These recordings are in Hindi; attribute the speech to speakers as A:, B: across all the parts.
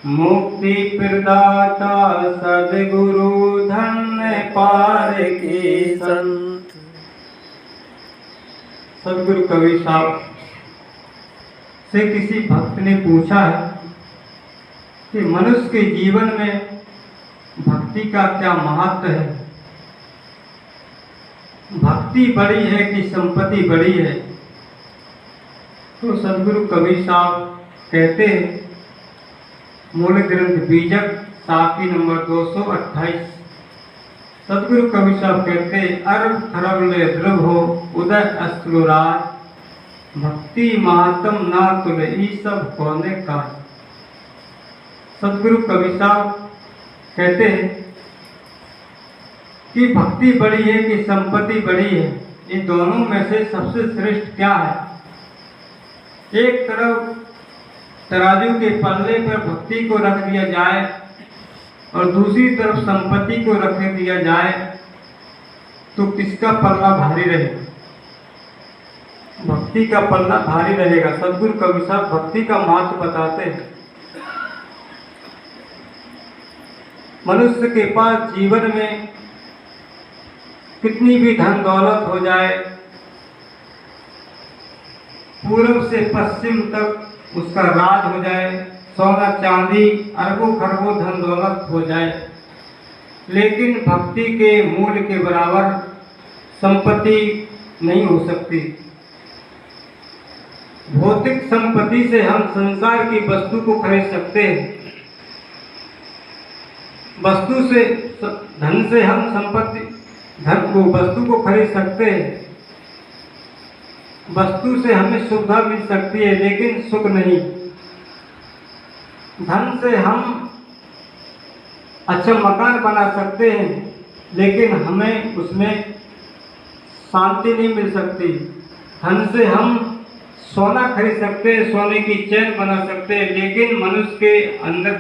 A: मुक्ति प्रदाता सद्गुरु धन्य पार की संत। सद्गुरु कबीर साहब से किसी भक्त ने पूछा है कि मनुष्य के जीवन में भक्ति का क्या महत्व है। भक्ति बड़ी है कि संपत्ति बड़ी है। तो सद्गुरु कबीर साहब कहते हैं, मूल ग्रंथ बीजक साखी नंबर 228, सद्गुरु कबीर साहब कहते हैं, अरब खरब ले ध्रुव हो उदय अस्त्रुराज, भक्ति महात्म ना तुले ई सब कोने का। सद्गुरु कबीर साहब कहते हैं कि भक्ति बड़ी है कि संपत्ति बड़ी है, इन दोनों में से सबसे श्रेष्ठ क्या है। एक तरफ तराजू के पल्ले पर भक्ति को रख दिया जाए और दूसरी तरफ संपत्ति को रख दिया जाए तो किसका पल्ला भारी रहेगा? भक्ति का पल्ला भारी रहेगा। सद्गुरु कबीर साहब भक्ति का महत्व बताते हैं। मनुष्य के पास जीवन में कितनी भी धन दौलत हो जाए, पूर्व से पश्चिम तक उसका राज हो जाए, सोना चांदी अरबों खरबों धन दौलत हो जाए, लेकिन भक्ति के मूल्य के बराबर संपत्ति नहीं हो सकती। भौतिक संपत्ति से हम संसार की वस्तु को खरीद सकते हैं, वस्तु से धन से हम वस्तु को खरीद सकते हैं, वस्तु से हमें सुविधा मिल सकती है लेकिन सुख नहीं। धन से हम अच्छा मकान बना सकते हैं लेकिन हमें उसमें शांति नहीं मिल सकती। धन से हम सोना खरीद सकते हैं, सोने की चैन बना सकते हैं, लेकिन मनुष्य के अंदर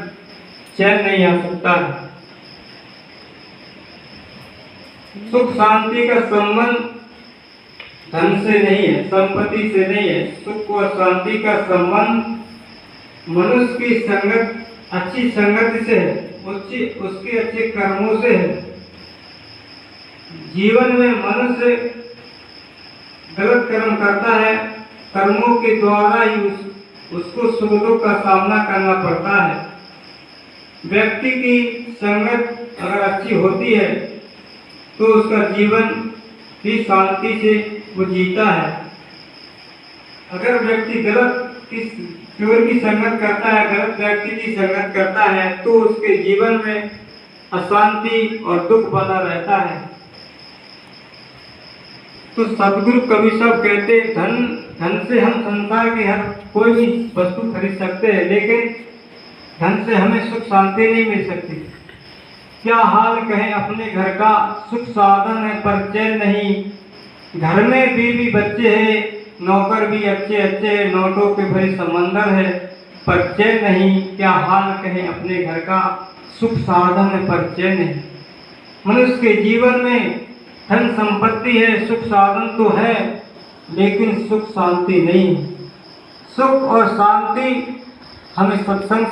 A: चैन नहीं आ सकता। सुख शांति का संबंध धन से नहीं है, संपत्ति से नहीं है। सुख और शांति का संबंध मनुष्य की संगत, अच्छी संगत से है, उसके अच्छे कर्मों से है। जीवन में मनुष्य गलत कर्म करता है, कर्मों के द्वारा ही उसको सुख दुख का सामना करना पड़ता है। व्यक्ति की संगत अगर अच्छी होती है तो उसका जीवन भी शांति से वो जीता है। अगर व्यक्ति गलत चोर की संगत करता है, गलत व्यक्ति की संगत करता है तो उसके जीवन में अशांति और दुख बना रहता है। तो सद्गुरु कबीर साहब कहते, धन से हम संसार की हर कोई भी वस्तु खरीद सकते हैं लेकिन धन से हमें सुख शांति नहीं मिल सकती। क्या हाल कहें अपने घर का, सुख साधन है पर चैन नहीं। घर में बीवी बच्चे हैं, नौकर भी अच्छे अच्छे, नोटों के भरे समंदर है पर चैन नहीं। क्या हाल कहें अपने घर का, सुख साधन है पर चैन नहीं। मनुष्य के जीवन में धन संपत्ति है, सुख साधन तो है लेकिन सुख शांति नहीं। सुख और शांति हमें सत्संग